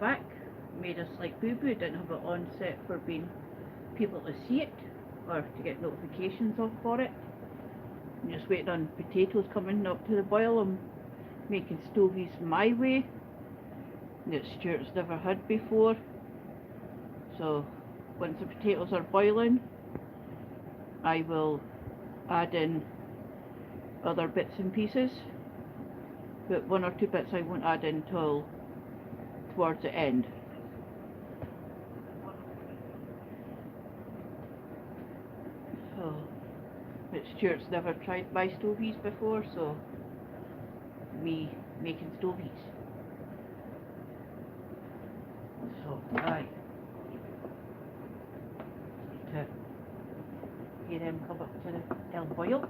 back, made a slight boo-boo, didn't have it on set for being people to see it or to get notifications of for it. I'm just waiting on potatoes coming up to the boil. I'm making Stovies My Way that Stuart's never had before. So once the potatoes are boiling, I will add in other bits and pieces, but one or two bits I won't add in till towards the end. So, but Stuart's never tried my Stovies before, so me making Stovies. So I to hear them come up to the boil.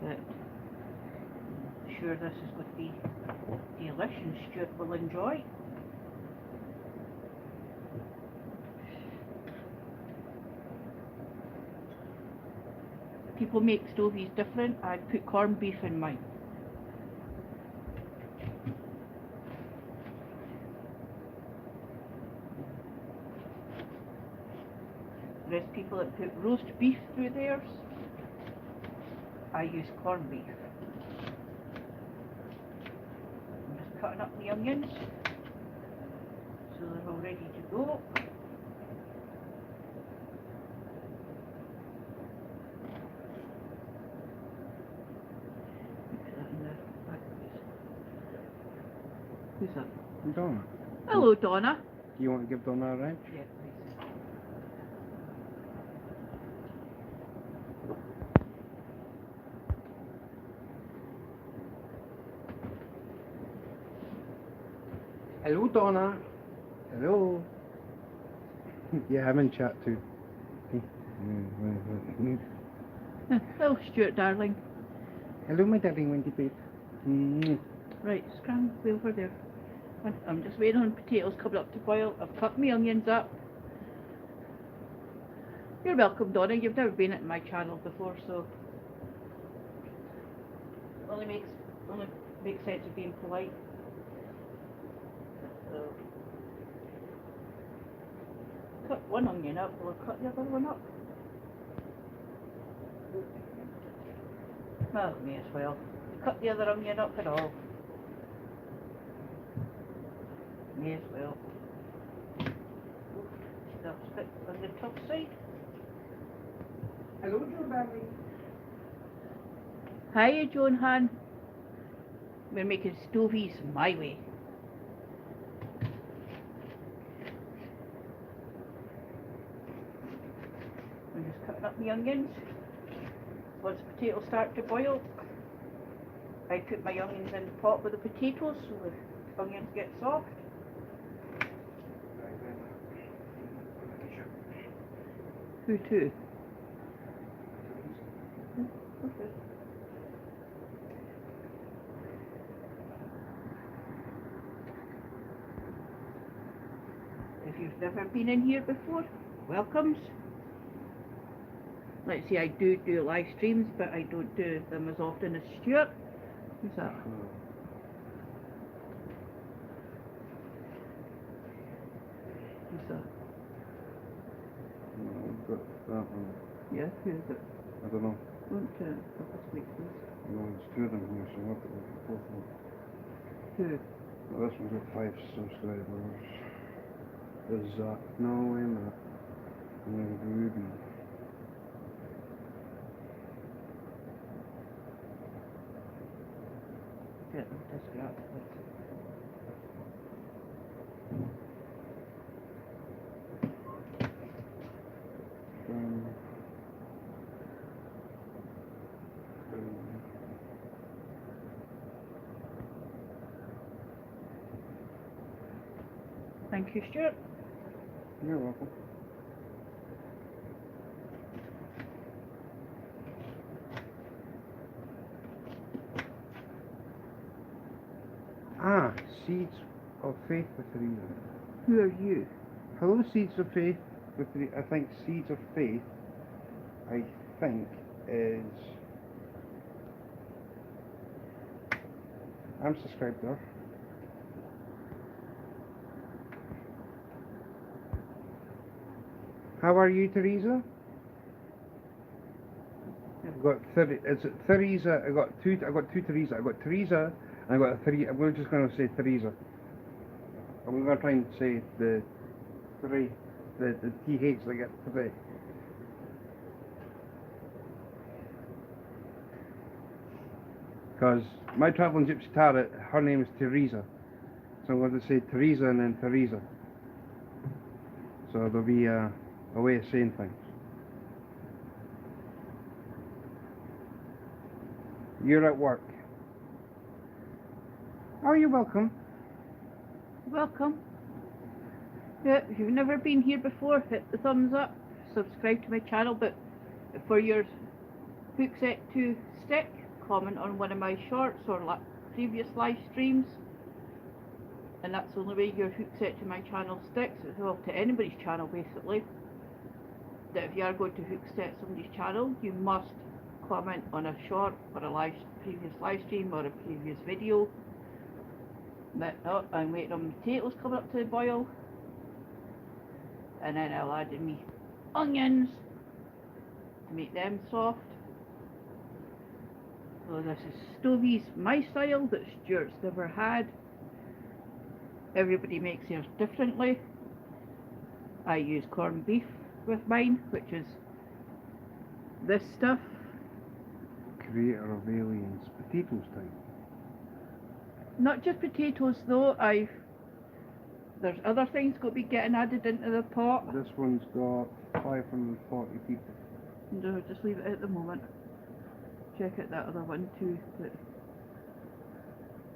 But I'm sure this is going to be delish and Stuart will enjoy. People make Stovies different. I put corned beef in mine. There's people that put roast beef through theirs. I use corned beef. I'm just cutting up the onions so they're all ready to go. Who's that? Donna. Hello, Donna. Do you want to give Donna a wrench? Yeah, please. Hello, Donna. Hello. Yeah, I'm in chat too. Hello, Stuart, darling. Hello, my darling Wendy babe. Right, scram over there. I'm just waiting on potatoes coming up to boil. I've cut my onions up. You're welcome, Donna. You've never been at my channel before, so only makes sense of being polite. So cut one onion up, we'll cut the other one up. Oh, may as well. Cut the other onion up at all. May as well. That's it on the top side. Hello, Joe darling. Hiya, Joan Han. We're making Stovies My Way. I'm just cutting up the onions. Once the potatoes start to boil, I put my onions in the pot with the potatoes so the onions get soft. Who to? Okay. If you've never been in here before, welcomes. Like I say, I do live streams, but I don't do them as often as Stuart. Who's that? Who's that? No, I've got that one. Yeah, who is it? I don't know. Won't have to speak, please. No, it's two of them here, so I'll have to look at both of them. Who? Well, this one's got 5 subscribers. There's Zach. No, wait a minute. And then Ruby. Get them to scrap. Thank you, Stuart. You're welcome. Ah, Seeds of Faith with three. Who are you? Hello, Seeds of Faith with three. I think Seeds of Faith, I think, is I'm subscribed there. How are you, Teresa? I've got 30. Is it Teresa? I got two Teresa. I got Teresa, and I got a three. We're just going to say Teresa. And we're going to try and say the three, the TH they get three. Because my travelling gypsy tarot, her name is Teresa. So I'm going to say Teresa and then Teresa. So there'll be a way of saying things. You're at work. Oh, you're welcome. Welcome. Yeah, if you've never been here before, hit the thumbs up, subscribe to my channel, but for your hook set to stick, comment on one of my shorts or previous live streams, and that's the only way your hook set to my channel sticks, well, to anybody's channel basically. That if you are going to hook set somebody's channel, you must comment on a short or a previous live stream or a previous video. But no, I'm waiting on potatoes coming up to the boil, and then I'll add in me onions to make them soft. So this is Stovies My Style that Stuart's never had. Everybody makes theirs differently. I use corned beef with mine, which is this stuff. Creator of Aliens. Potatoes time. Not just potatoes though, there's other things got to be getting added into the pot. This one's got 540 people. No, just leave it at the moment. Check out that other one too.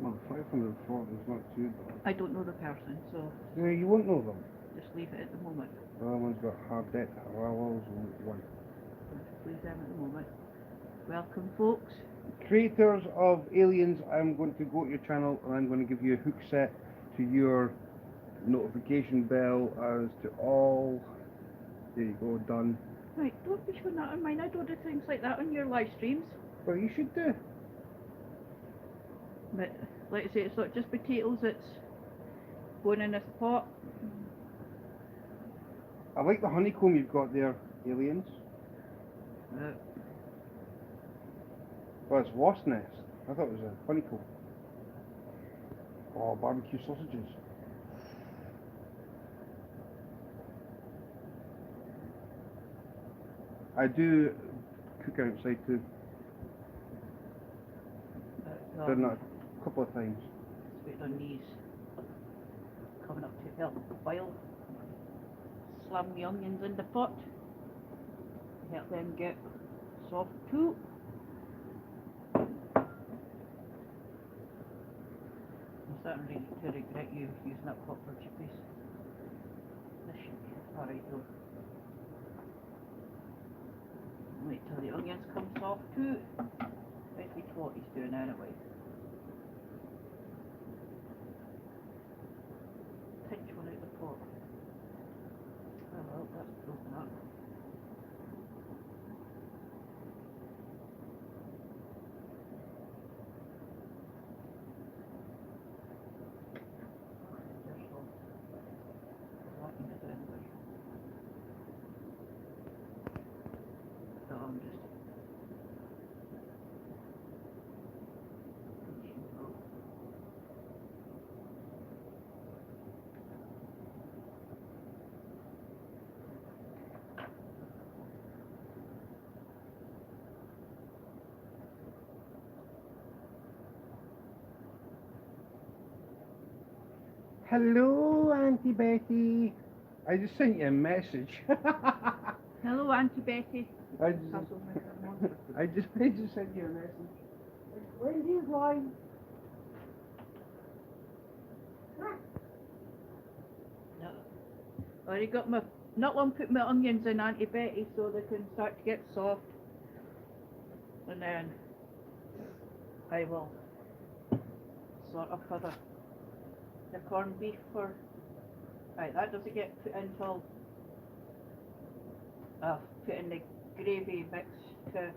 Well, 540 is not too bad. I don't know the person, so No, you won't know them. just leave it at the moment. The other one's got Hardet, Harallos, and one. Just leave them at the moment. Welcome folks. Creators of Aliens, I'm going to go to your channel and I'm going to give you a hook set to your notification bell as to all. There you go, done. Right, don't be showing that on mine. I don't do things like that on your live streams. Well, you should do. But like I say, it's not just potatoes that's going in this pot. I like the honeycomb you've got there, Aliens. Well, it's wasp nest. I thought it was a honeycomb. Oh, barbecue sausages. I do cook outside too. Done that a couple of times. Just wait on these coming up to help boil. Slam the onions in the pot. Help them get soft too. I'm starting really to regret you using that pot for chippies. This should be alright though. Wait till the onions come soft too. Basically what he's doing anyway. Pinch one out the pot. Oh well, that's broken up. They're soft. What can I do anyway? So I'm just Hello, Auntie Betty. I just sent you a message. hello, Auntie Betty. I just sent you a message. Wendy's line. No. Already got my, not long put my onions in, Auntie Betty, so they can start to get soft. And then I will sort of for the corned beef for, right, that doesn't get put until put in the gravy mix to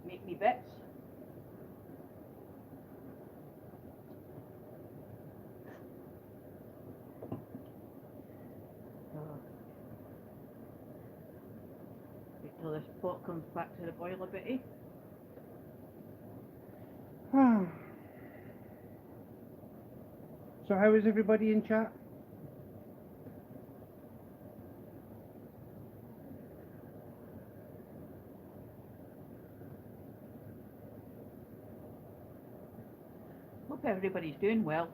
make me bits. this pot comes back to the boil a bit, eh? So how is everybody in chat? Hope everybody's doing well.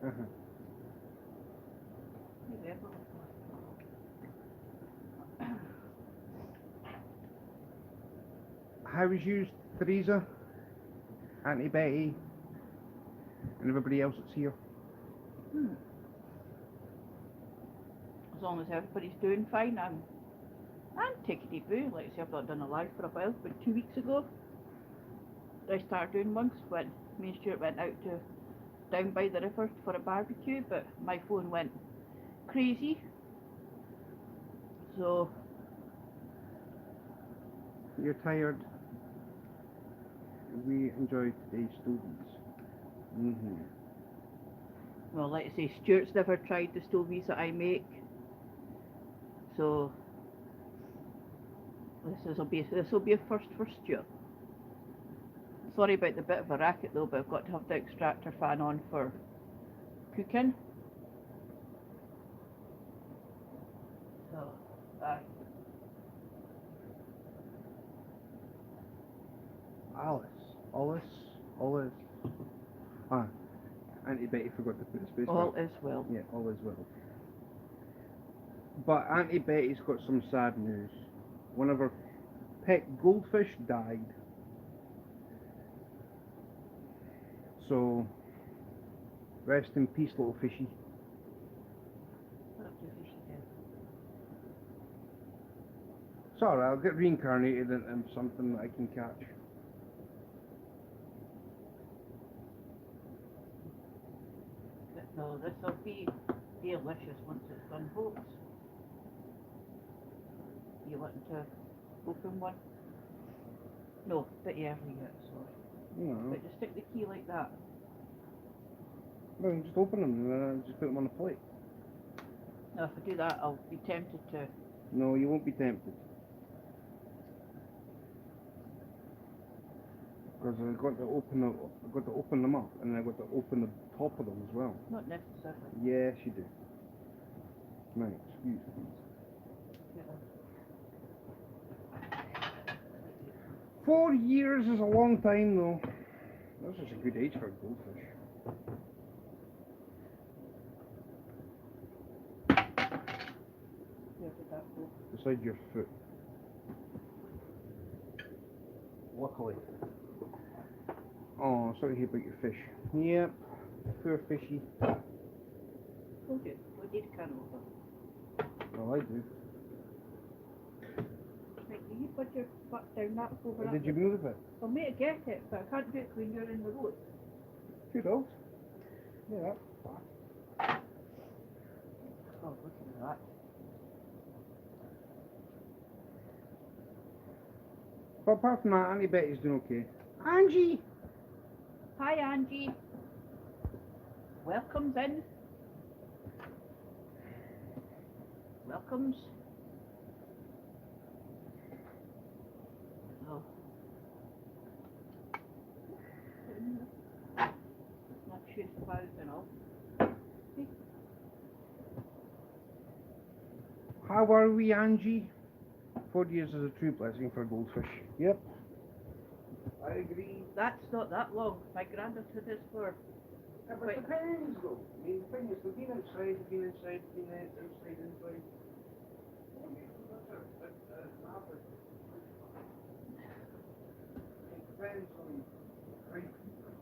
Uh-huh. How is you, Teresa, Auntie Betty, and everybody else that's here? As long as everybody's doing fine, I'm tickety-boo. Like I say, I've not done a live for a while, but 2 weeks ago, I started doing ones when me and Stuart went out to down by the river for a barbecue, but my phone went crazy. So You're tired. We enjoyed today's Stovies. well, like I say, Stuart's never tried the Stovies that I make, so this will be a first for Stuart. Sorry about the bit of a racket though, but I've got to have the extractor fan on for cooking. So, Alice. Ah, Auntie Betty forgot to put the space all back. is well. Yeah, all is well. But Auntie Betty's got some sad news. One of her pet goldfish died. So, rest in peace, little fishy. It's alright, I'll get reincarnated in something that I can catch. No, this will be delicious once it's done, folks. You want to open one? No, bit early yet, sorry. No. But just stick the key like that. Well, just open them and then just put them on a plate. Now if I do that, I'll be tempted to. No, you won't be tempted. Because I've got to open them up, and I've got to open the top of them as well. Not necessarily. Yes, you do. Right, excuse me. Yeah. 4 years is a long time, though. That's just a good age for a goldfish. Where did that go? Beside your foot. Luckily. Oh, sorry to hear about your fish. Yep, poor fishy. Told you, we need a can over. Well, I do. Right, will you put your foot down that over Did you move it? Well, mate, I get it, but I can't do it when you're in the road. Good old. Yeah, that's fine. Oh, look at that. But apart from that, Auntie Betty's doing okay. Angie! Hi, Angie. Welcomes in. Welcomes. Oh. Not sure it's closed and all. How are we, Angie? 4 years is a true blessing for a goldfish. Yep. I agree. That's not that long. My granddad did this for. Yeah, but it depends, though. I mean, the thing is, they've been outside, been outside. I mean, that's an average. It depends on right people.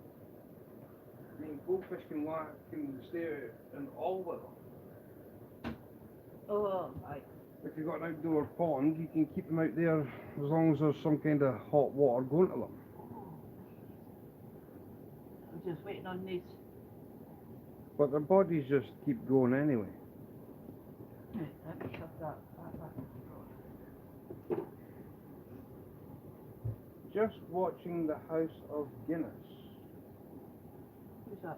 I mean, goldfish can stay in all weather. Oh, right. If you've got an outdoor pond, you can keep them out there as long as there's some kind of hot water going to them. I'm just waiting on these. But their bodies just keep going anyway. Let me shove that back in the drawer. Just watching the House of Guinness. that?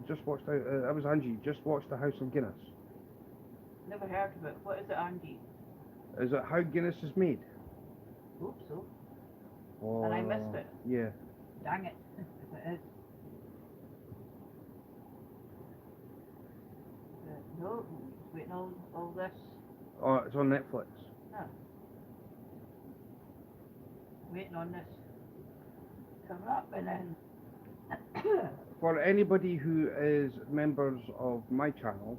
Just watched. That was Angie. Just watched the House of Guinness. Never heard of it. What is it, Andy? Is it how Guinness is made? Hope so. Or, And I missed it. Yeah. Dang it, if it is. No, just waiting all this. Oh, it's on Netflix. Ah. Waiting on this come up and then For anybody who is members of my channel,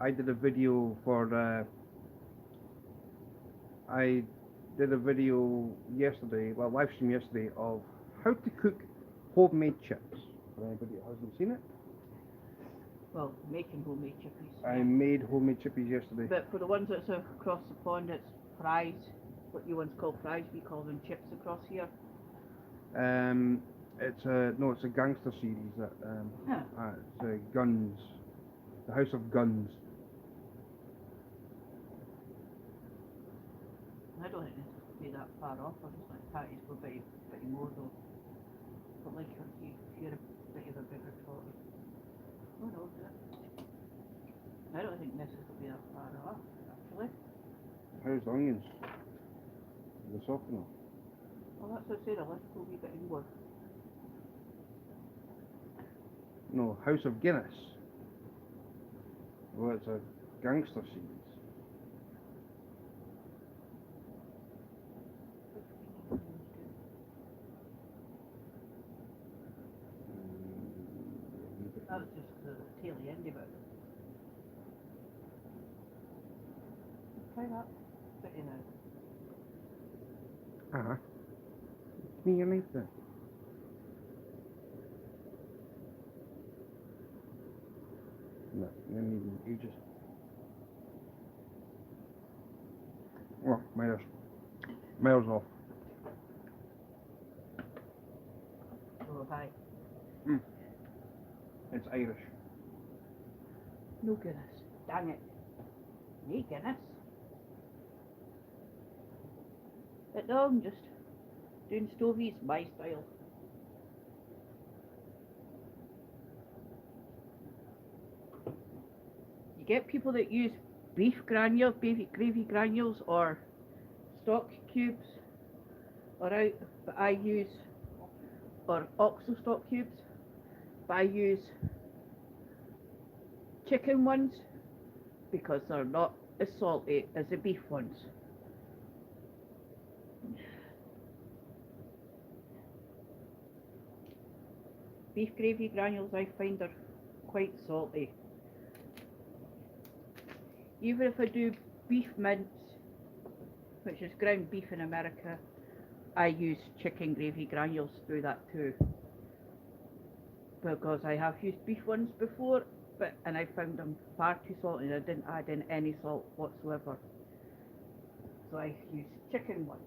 I did a video I did a video yesterday, well, live stream yesterday, of how to cook homemade chips. For anybody who hasn't seen it, well, making homemade chippies. I made homemade chippies yesterday. But for the ones that's across the pond, it's fries. What you once called fries, we call them chips across here. It's a gangster series that it's Guns, the House of Guns. I don't think it'll be that far off. I just like patties go pretty more though. But like if you're a bit of a bigger tot. Oh no, I don't think this is going to be that far off, actually. How's the onions? The soft enough? Well, that's what I said, a little wee bit inward. No, House of Guinness. Well, it's a gangster series. That was just the tail end of it. Try that. Bit in it. Uh-huh. Give me your knife then. No, then you just... Oh, miles off. Oh, hi. It's Irish. No Guinness. Dang it. No Guinness. But no, I'm just doing Stovies my style. You get people that use beef gravy granules or stock cubes, but I use, or oxo stock cubes, but I use chicken ones because they're not as salty as the beef ones. Beef gravy granules I find are quite salty. Even if I do beef mince, which is ground beef in America, I use chicken gravy granules to do that too. Because I have used beef ones before, and I found them far too salty and I didn't add in any salt whatsoever. So I use chicken ones.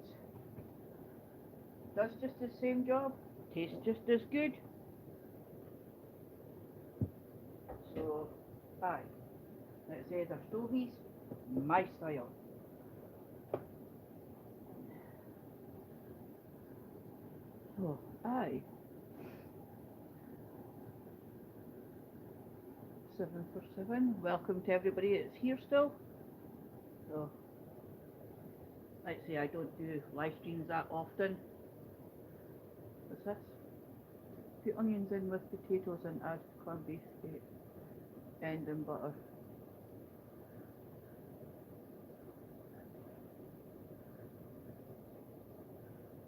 Does just the same job, tastes just as good. So, aye. Let's say they're Stovies, my style. So, aye. 7 for 7. Welcome to everybody that's here still. So, like I say, I don't do live streams that often. What's this? Put onions in with potatoes and add corned beef steak, end in butter.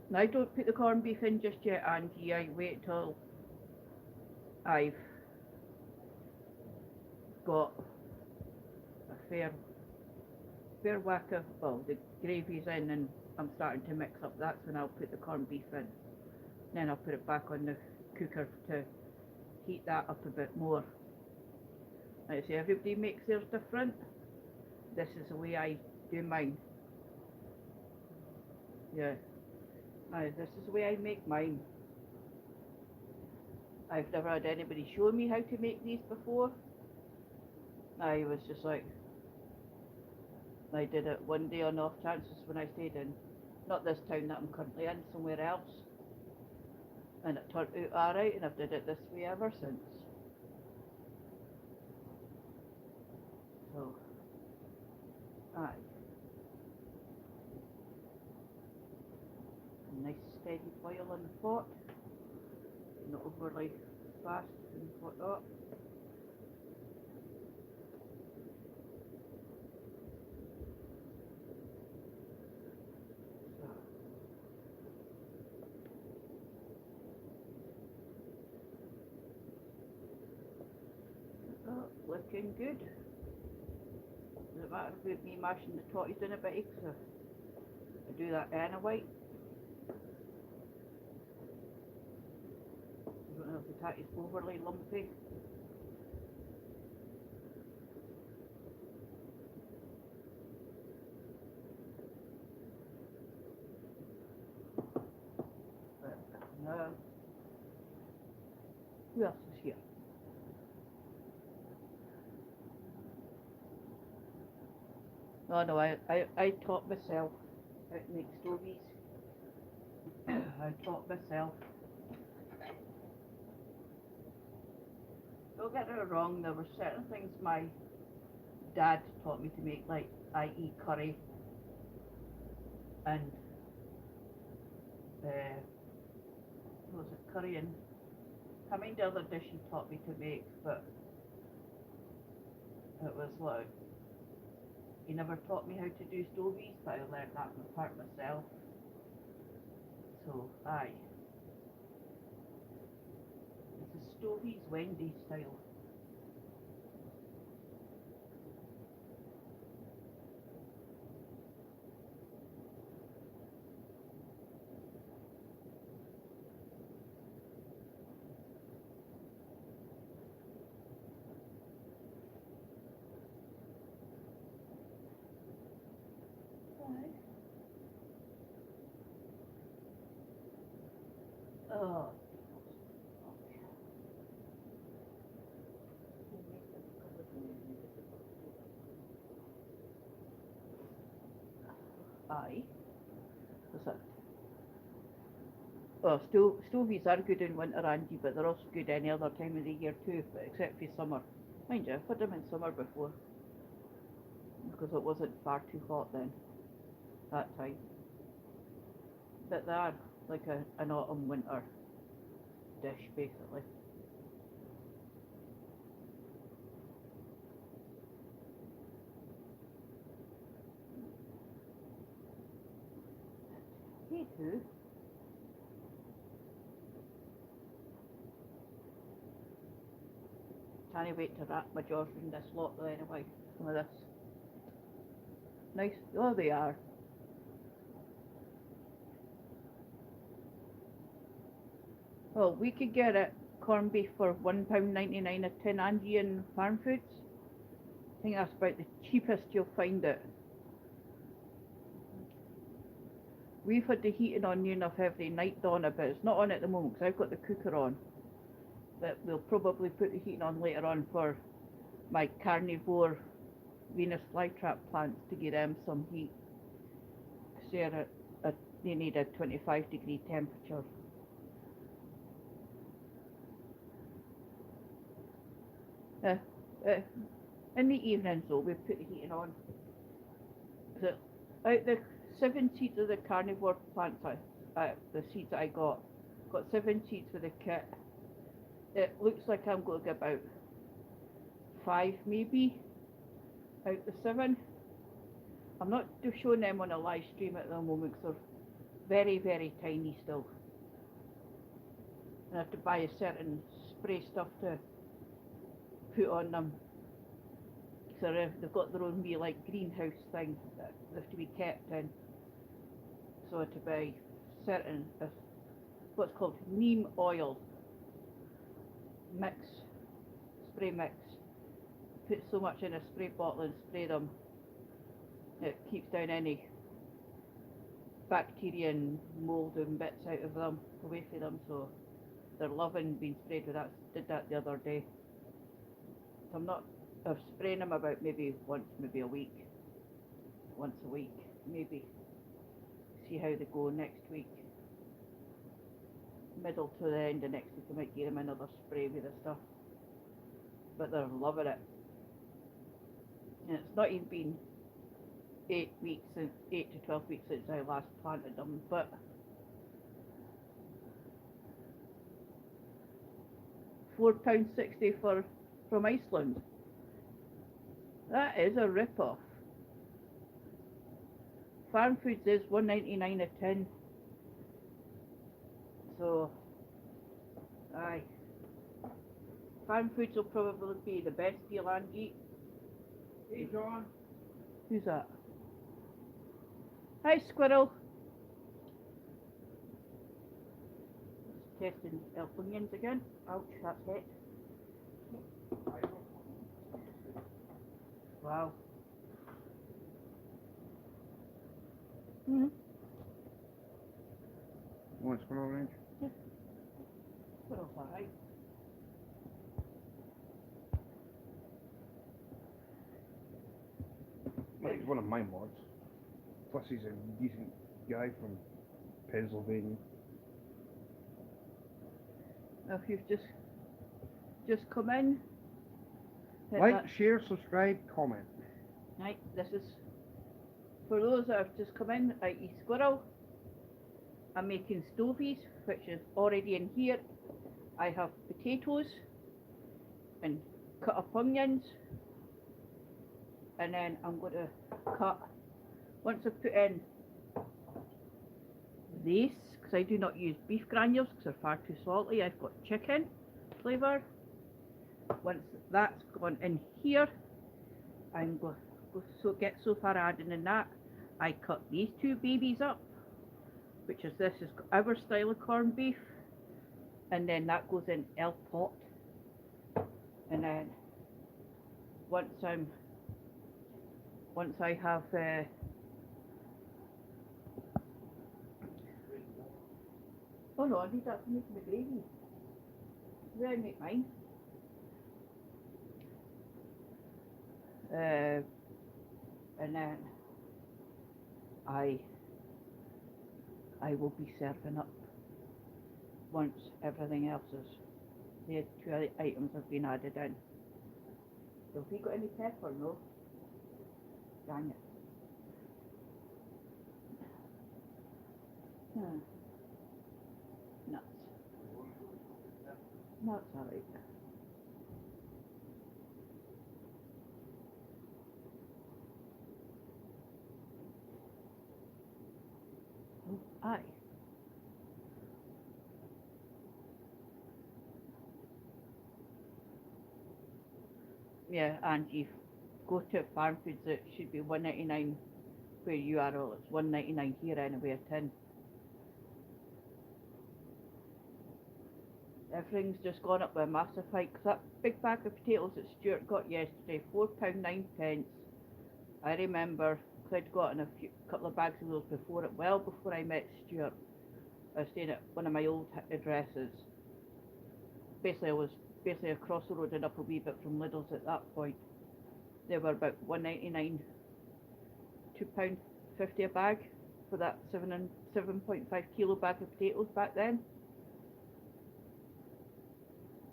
Now, I don't put the corned beef in just yet, Angie. I wait till I've got a fair whack of, well, the gravy's in and I'm starting to mix up. That's when I'll put the corned beef in. Then I'll put it back on the cooker to heat that up a bit more. Like I say, everybody makes theirs different. This is the way I do mine. Yeah. Now, this is the way I make mine. I've never had anybody show me how to make these before. I was just like, I did it one day on off chances when I stayed in, not this town that I'm currently in, somewhere else. And it turned out alright, and I've did it this way ever since. So, aye. A nice steady boil in the pot, not overly fast and whatnot. Oh, looking good. Doesn't matter about me mashing the totties in a bit, because I do that anyway. I don't know if the tatty's overly lumpy. But, no. Who else is here? Oh no, I taught myself how to make stovies. I taught myself. Don't get it wrong, there were certain things my dad taught me to make, like i.e. curry and what was it, curry and I mean the other dish he taught me to make, but it was like he never taught me how to do stovies, but I learned that part myself. So aye. It's a Stovies Wendy style. Oh. Aye. What's that? Well, stovies are good in winter, Angie, but they're also good any other time of the year too, but except for summer. Mind you, I've had them in summer before, because it wasn't far too hot then, that time. But they are like an autumn winter dish, basically. Hey, too. Can't wait to wrap my jaws in this lot though anyway. Some of this. Nice. Oh, they are. Well, we could get it corned beef for £1.99 a tin, Angie, in Farm Foods. I think that's about the cheapest you'll find it. We've had the heating on near enough every night, Donna, but it's not on at the moment because I've got the cooker on. But we'll probably put the heating on later on for my carnivore Venus flytrap plants to give them some heat. Because they need a 25-degree temperature. Uh, in the evenings though, we put the heating on. So, out the 7 seeds of the carnivore plants, the seeds that I got 7 seeds for the kit. It looks like I'm going to get about 5 maybe out the 7. I'm not showing them on a live stream at the moment because they're very, very tiny still. And I have to buy a certain spray stuff to put on them. So they've got their own wee like greenhouse thing that they have to be kept in. So I have to buy certain what's called neem oil mix, spray mix. Put so much in a spray bottle and spray them. It keeps down any bacteria and mould and bits out of them, away from them. So they're loving being sprayed with that. Did that the other day. So I'm spraying them about maybe once a week, maybe. See how they go next week. middle to the end of next week I might give them another spray with the stuff. But they're loving it. And it's not even been 8 to 12 weeks since I last planted them, but £4.60 from Iceland. That is a rip-off. Farm Foods is $1.99 a tin. So, aye. Farm Foods will probably be the best deal, Angie. Hey John. Who's that? Hi, Squirrel. Just testing elf onions again. Ouch, that's it. Wow. Hmm. You want squirrel range? Yeah. Squirrel's alright. Well, he's one of my mods. Plus he's a decent guy from Pennsylvania. Now if you've just come in, hit Like, that. share, subscribe, comment. Right, this is for those that have just come in, i.e. Squirrel. I'm making stovies, which is already in here. I have potatoes and cut up onions, and then I'm going to cut, once I've put in this, because I do not use beef granules because they're far too salty, I've got chicken flavour. Once that's gone in here, I'm going to get so far adding in that, I cut these two babies up, which is this is our style of corned beef, and then that goes in El Pot. And then once I have oh no, I need that to make my gravy. Where I make mine. And then I will be serving up once everything else is, the two other items have been added in. So have you got any pepper? No? Dang it. Nuts. Nuts, alright. Oh, aye. Yeah, and you go to Farm Foods, it should be $1.99 where you are. All it's $1.99 here anyway, a tin. Everything's just gone up by a massive hike. 'Cause that big bag of potatoes that Stuart got yesterday, £4.09. I remember, because I'd gotten a couple of bags of those before it, well before I met Stuart. I was staying at one of my old addresses. Basically, I was across the road and up a wee bit from Lidl's at that point. They were about $1.99, £2.50 a bag for that 7.5 kilo bag of potatoes back then.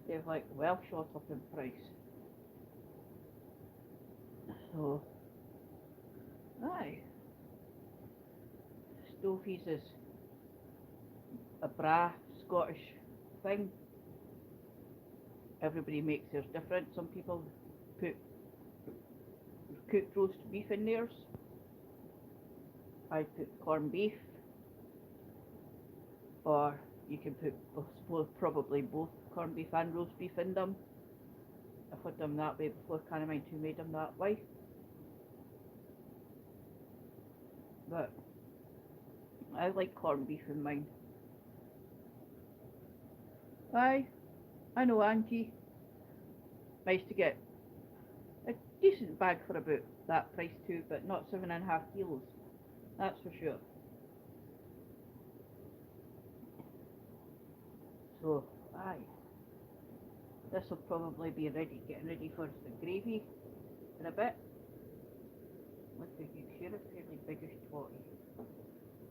They've like well shot up in price. So, aye. Stovies is a bra Scottish thing. Everybody makes theirs different. Some people put cooked roast beef in theirs. I put corned beef, or you can put, I suppose, probably both corned beef and roast beef in them. I've had them that way before, can't mind who made them that way. But I like corned beef in mine. Aye, I know, Angie. Nice to get a decent bag for about that price too, but not 7.5 kilos. That's for sure. So, aye. This will probably be getting ready for the gravy in a bit. Look, you're a fairly biggish twatty.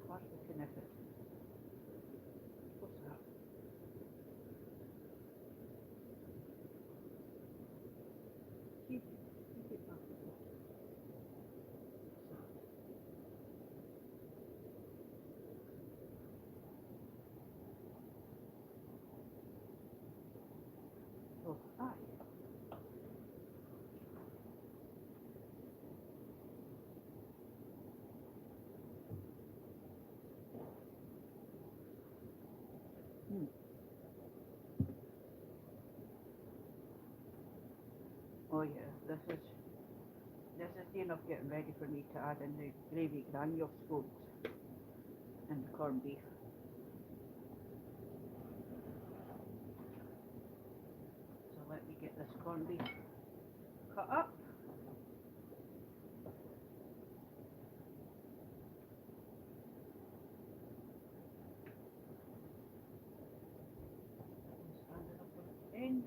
What's the kind of it? What's that? keep it back. So, aye. Oh yeah, this is the enough getting ready for me to add in the gravy granule scoops and the corned beef. So let me get this corned beef cut up. Stand it up on the end.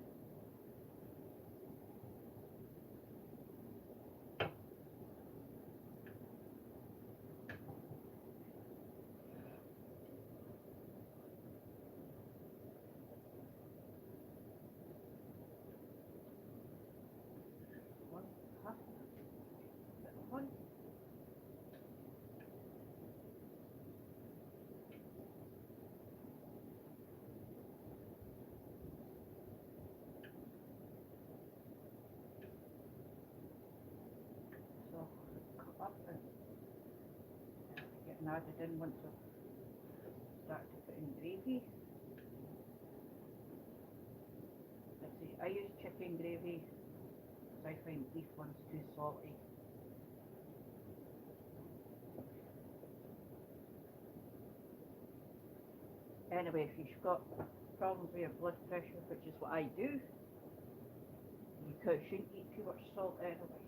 One, half, one. So cut up and getting added in once I start to put in gravy. Let's see, I use chicken gravy because I find beef ones too salty. Anyway, if you've got problems with your blood pressure, which is what I do, you shouldn't eat too much salt anyway.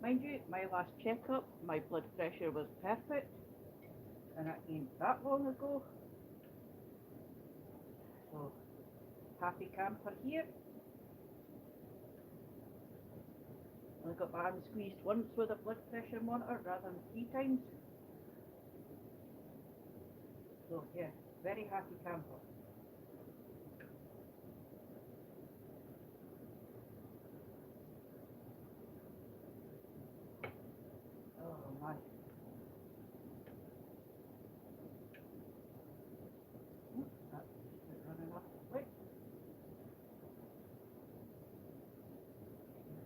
Mind you, my last checkup, my blood pressure was perfect, and that ain't that long ago. So, happy camper here. I got my hand squeezed once with a blood pressure monitor rather than 3 times. So yeah, very happy camper. Oh my. That's just running off the plate.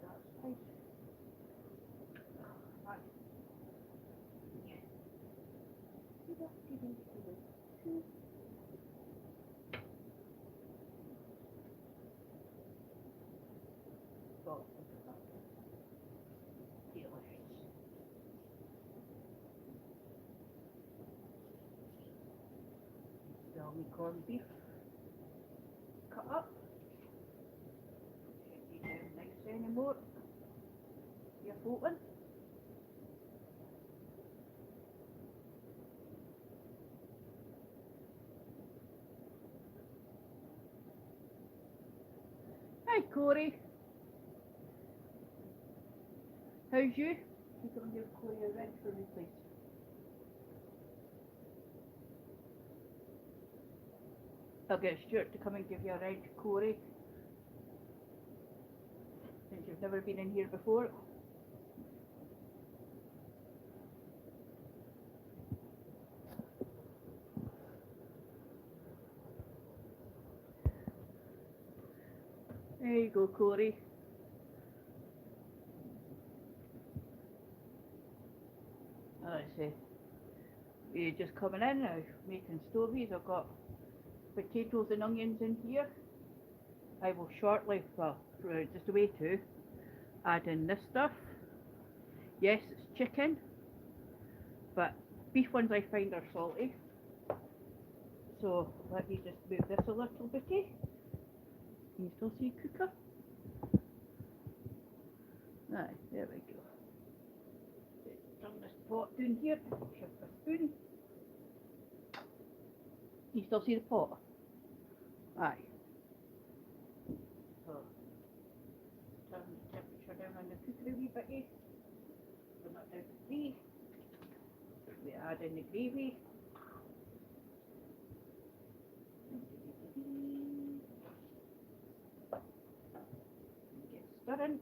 That's nice. Oh my. Oh, look at that. Delicious. Still me corned beef cut up. Shouldn't need them nice anymore. You're floating. Hi Corey. How's you? You can give Corey a wrench for me, please. I'll get Stuart to come and give you a wrench, Corey. Since you've never been in here before. There you go, Corey. I say, you're just coming in now, making stovies. I've got potatoes and onions in here. I will shortly, well, just a way to add in this stuff. Yes, it's chicken, but beef ones I find are salty. So let me just move this a little bitty. Can you still see cooker? Aye, there we go. Turn this pot down here, shift the spoon. Can you still see the pot? Aye. So, turn the temperature down on the cooker a wee bitty. Turn that down to 3. We add in the gravy. Get stirring.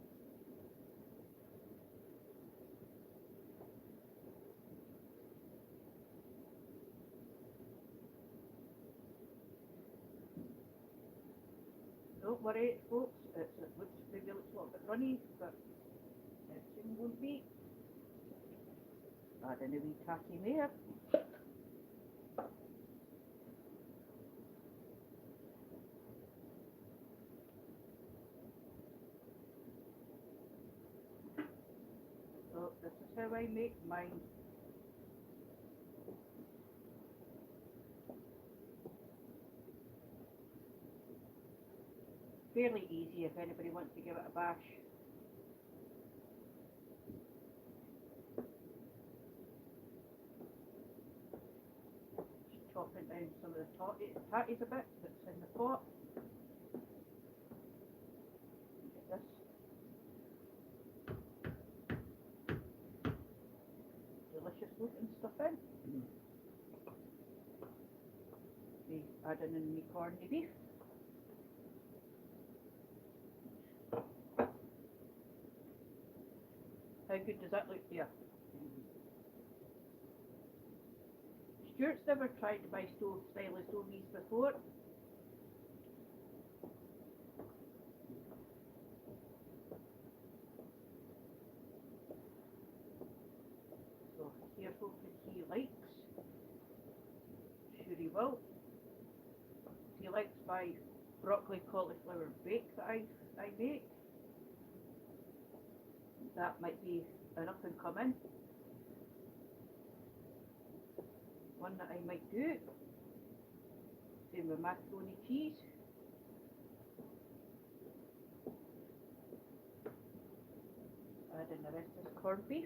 worry, folks. It looks, maybe looks a little bit runny, but it soon won't be. Add in a wee tacky mare. So this is how I make mine. Fairly easy if anybody wants to give it a bash. Just chopping down some of the tatties a bit that's in the pot. Get this delicious looking stuff in. We add in the corned beef. How good does that look there? Stuart's never tried my style of stovies before. So careful if he likes. Sure he will. If he likes my broccoli cauliflower bake that I make, that might be an up and coming one that I might do. Same with macaroni cheese. Add in the rest of this corned beef.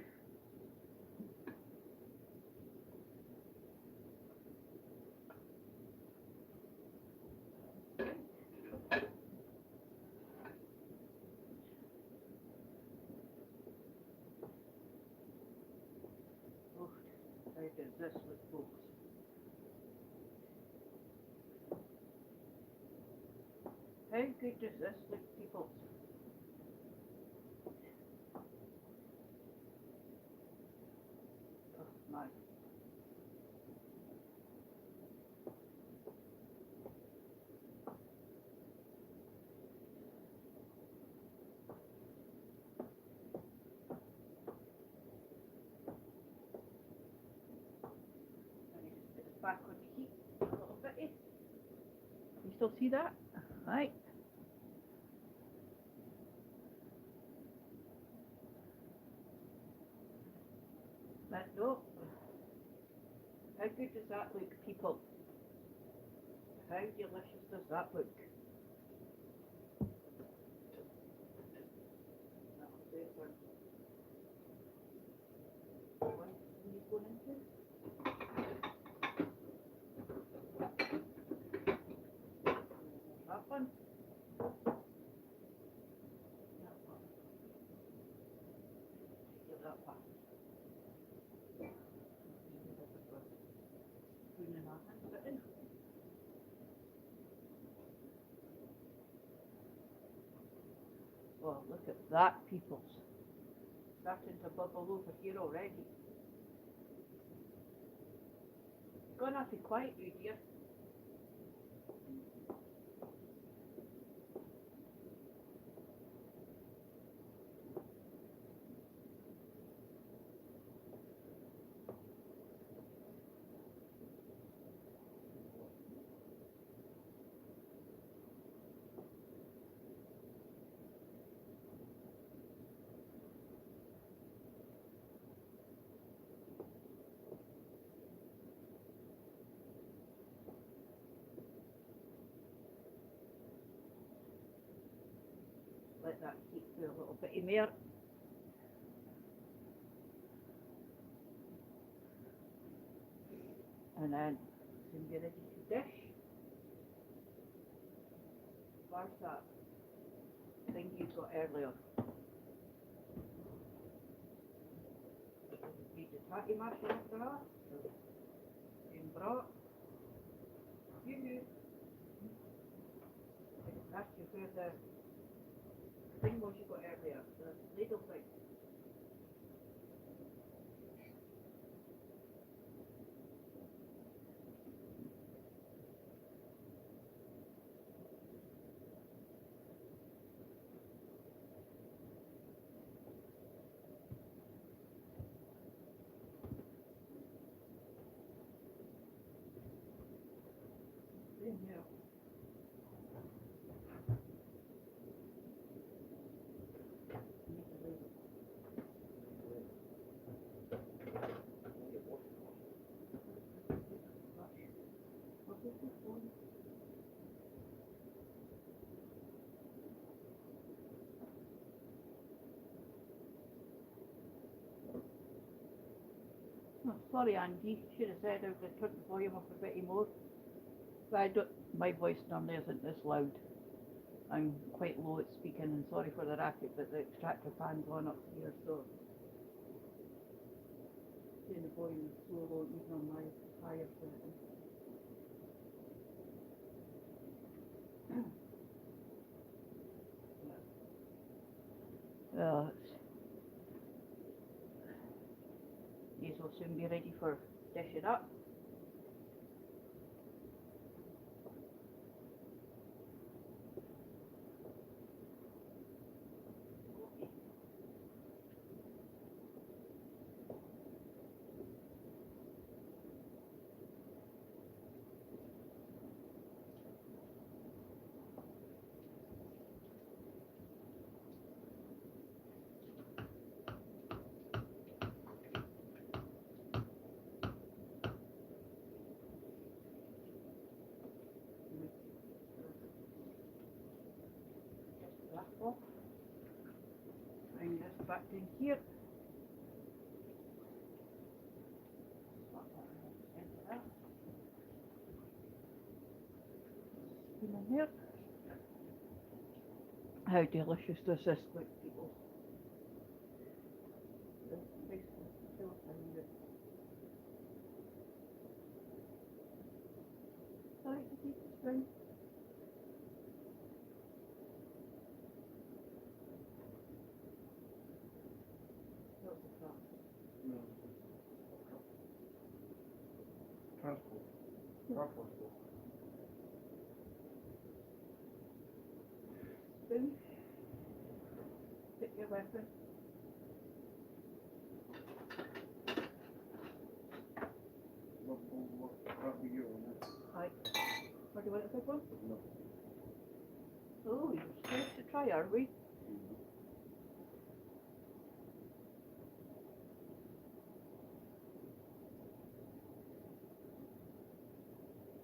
Oh, how does this look, folks? How good does this look, people? Oh my. Let me just put this back on the heat a little bit. You still see that? Right. Let go. How good does that look, people? How delicious does that look? That'll do it for one he's going into. That one. That one. Give that one. Spoon in our hand, put in. Oh, look at that, peoples. Starting to bubble over here already. Gonna have to quiet you, dear. Let that heat for a little bit more. And then soon be ready to dish. Where's that thing you got earlier? Need the tatty mashing after that. So, in brought. You asked you where the thing was you got earlier, the ladle thing. Oh, sorry, Andy. Should have said I would have turned the volume up a bit more. But I don't. My voice normally isn't this loud. I'm quite low at speaking, and sorry for the racket, but the extractor fan's on up here, so the volume is so low even on my higher setting. These will soon be ready for dishing up. That off. Bring this back in here. Spoon in here. How delicious does this look, people? Sorry to keep the string. What's the crap? No. Transport. Transport. Spoon. Pick your weapon. What can't be you on that? Right. Or do you want a big one? No. Oh, you're scared to try, are we?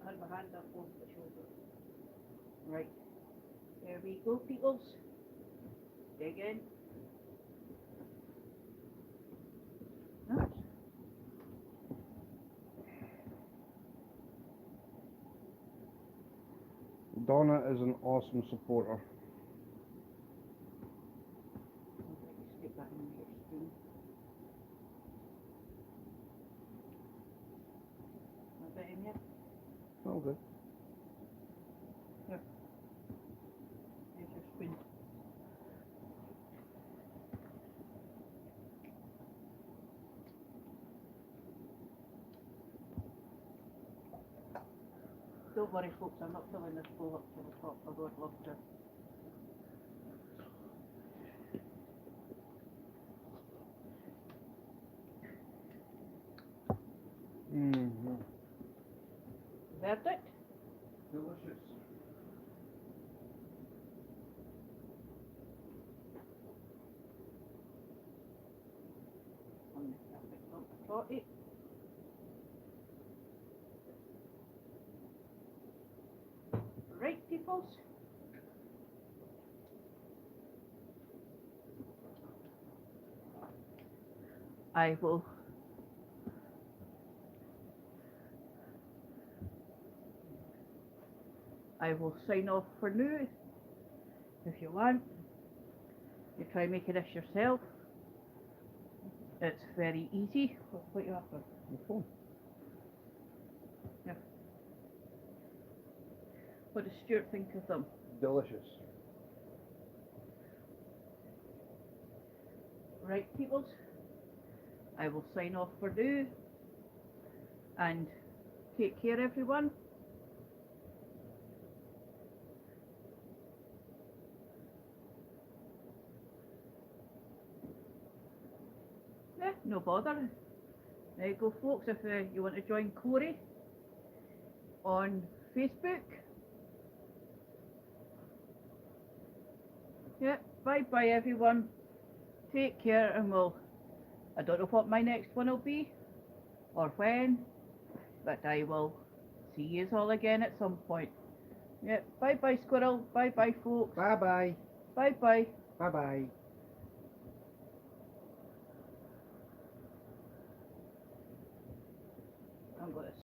Hand my hand up over the shoulder. Right. There we go, peoples. Dig in. Nice. Donna is an awesome supporter. Stick that in your spoon. A bit in here. Oh, good. Here. There's your spoon. Don't worry, folks, I'm not filling this bowl up to the top, although I'd love to. Mm-hmm. Verdict? Delicious. On the perfect lump of totty. Right, peoples. I will sign off for now. If you want, you try making this yourself. It's very easy. What you after? Your phone. Yeah. What does Stuart think of them? Delicious. Right, peoples. I will sign off for now. And take care, everyone. Yeah, no bother. There you go, folks. If you want to join Corey on Facebook. Yeah, bye everyone. Take care, and I don't know what my next one will be or when, but I will see you all again at some point. Yeah, bye squirrel. Bye folks. Bye bye. Bye. Bye bye. I'm going to